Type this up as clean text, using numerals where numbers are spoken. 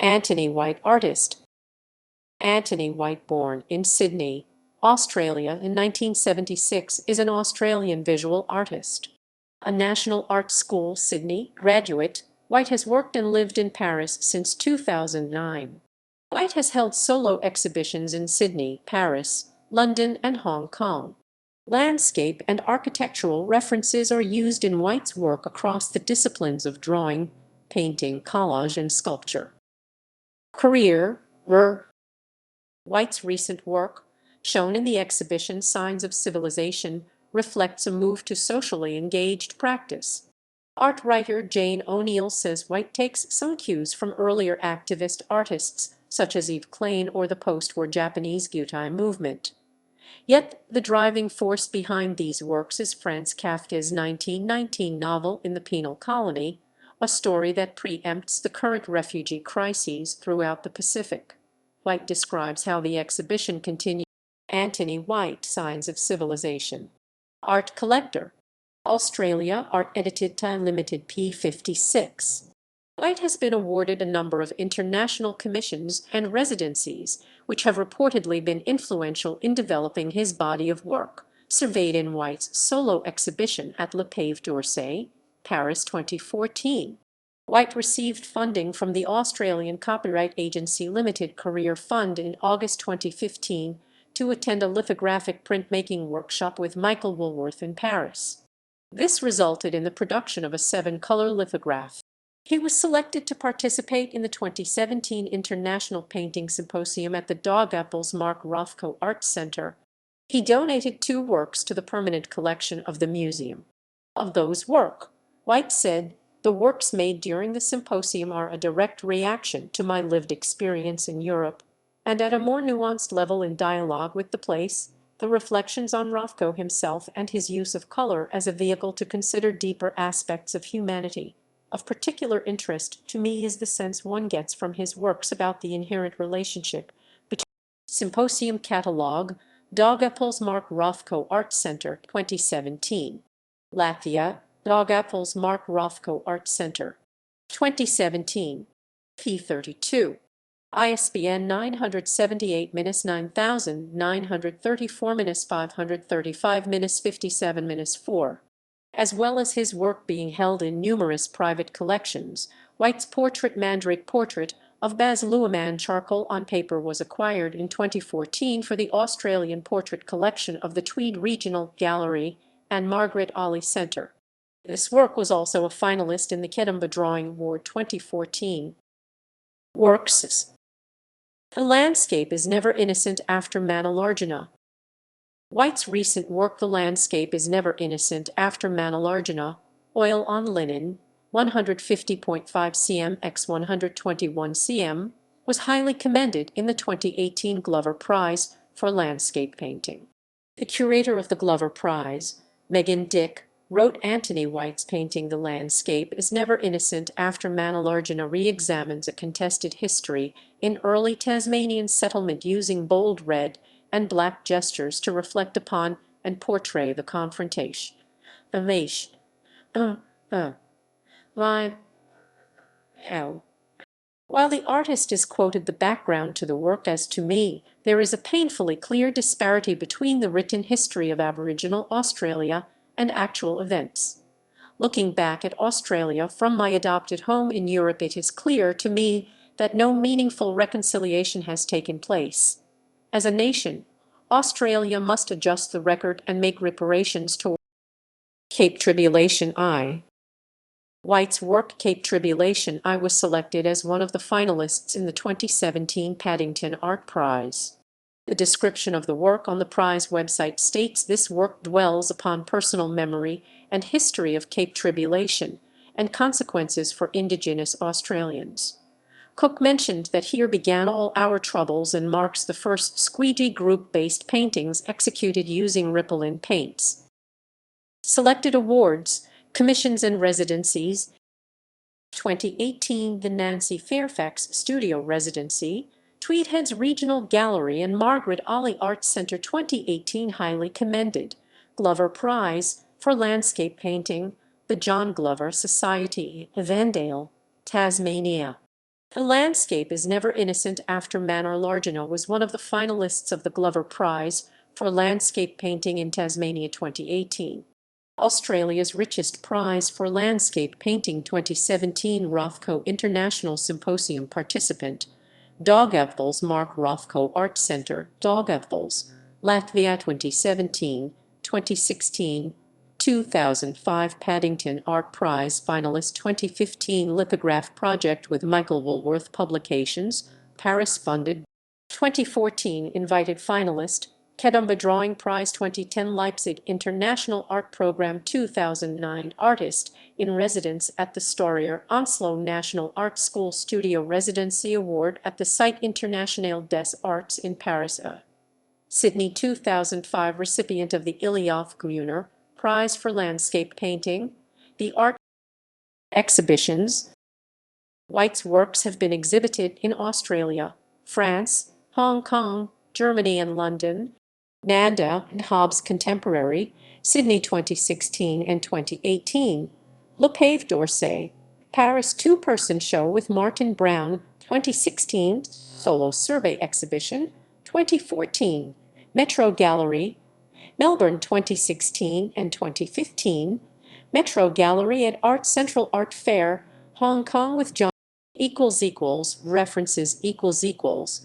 Anthony White artist. Anthony White, born in Sydney, Australia in 1976, is an Australian visual artist. A National Art School, Sydney graduate, White has worked and lived in Paris since 2009. White has held solo exhibitions in Sydney, Paris, London, and Hong Kong. Landscape and architectural references are used in White's work across the disciplines of drawing, painting, collage, and sculpture. Career. White's recent work, shown in the exhibition Signs of Civilization, reflects a move to socially engaged practice. Art writer Jane O'Neill says White takes some cues from earlier activist artists such as Yves Klein or the post-war Japanese Gutai movement. Yet the driving force behind these works is Franz Kafka's 1919 novel In the Penal Colony, a story that preempts the current refugee crises throughout the Pacific. White describes how the exhibition continues. Anthony White, Signs of Civilization. Art collector. Australia, Art Edited Time Limited P56. White has been awarded a number of international commissions and residencies, which have reportedly been influential in developing his body of work, surveyed in White's solo exhibition at Le Pave d'Orsay, Paris 2014. White received funding from the Australian Copyright Agency Limited Career Fund in August 2015 to attend a lithographic printmaking workshop with Michael Woolworth in Paris. This resulted in the production of a 7-color lithograph. He was selected to participate in the 2017 International Painting Symposium at the Dog Apple's Mark Rothko Art Center. He donated 2 works to the permanent collection of the museum. Of those work, White said, "The works made during the symposium are a direct reaction to my lived experience in Europe, and at a more nuanced level in dialogue with the place, the reflections on Rothko himself and his use of color as a vehicle to consider deeper aspects of humanity. Of particular interest to me is the sense one gets from his works about the inherent relationship between." Symposium Catalogue, Dog Apple's Mark Rothko Art Center, 2017. Latvia, Dog Apple's Mark Rothko Art Center. 2017. P32. ISBN 978-9934-535-57-4. As well as his work being held in numerous private collections, White's portrait Mandrake portrait of Baz Luhrmann charcoal on paper was acquired in 2014 for the Australian Portrait Collection of the Tweed Regional Gallery and Margaret Olley Centre. This work was also a finalist in the Kedumba Drawing Award 2014. Works. The landscape is never innocent after Manalarjuna. White's recent work The Landscape is Never Innocent After Manalarjuna, oil on linen, 150.5 cm x 121 cm, was highly commended in the 2018 Glover Prize for Landscape Painting. The curator of the Glover Prize, Megan Dick, wrote Anthony White's painting The Landscape is Never Innocent After Manalarjuna re-examines a contested history in early Tasmanian settlement using bold red and black gestures to reflect upon and portray the confrontation. While the artist is quoted the background to the work as "to me, there is a painfully clear disparity between the written history of Aboriginal Australia and actual events. Looking back at Australia from my adopted home in Europe, it is clear to me that no meaningful reconciliation has taken place. As a nation, Australia must adjust the record and make reparations toward Cape Tribulation I. White's work Cape Tribulation I was selected as one of the finalists in the 2017 Paddington Art Prize. The description of the work on the prize website states this work dwells upon personal memory and history of Cape Tribulation and consequences for Indigenous Australians. Cook mentioned that here began all our troubles and marks the first squeegee group-based paintings executed using Ripplein paints. Selected awards, commissions and residencies. 2018 The Nancy Fairfax Studio Residency, Tweed Heads Regional Gallery and Margaret Olley Art Centre 2018 highly commended. Glover Prize for Landscape Painting, the John Glover Society, Avondale, Tasmania. The landscape is never innocent after Manor Largeno was one of the finalists of the Glover Prize for Landscape Painting in Tasmania 2018. Australia's richest prize for landscape painting 2017 Rothko International Symposium participant, Daugavpils Mark Rothko Art Centre, Daugavpils, Latvia 2017, 2016, 2005 Paddington Art Prize finalist 2015 Lithograph Project with Michael Woolworth Publications, Paris funded 2014 invited finalist, Kedumba Drawing Prize 2010 Leipzig International Art Program 2009 Artist in Residence at the Storier Onslow National Art School Studio Residency Award at the Site Internationale des Arts in Paris. Sydney 2005 recipient of the Ilioff Gruner Prize for Landscape Painting. The art exhibitions. White's works have been exhibited in Australia, France, Hong Kong, Germany and London. Nanda and Hobbs Contemporary, Sydney 2016 and 2018. Le Pave d'Orsay, Paris two-person show with Martin Brown, 2016. Solo Survey Exhibition, 2014. Metro Gallery, Melbourne 2016 and 2015. Metro Gallery at Art Central Art Fair, Hong Kong with John == references ==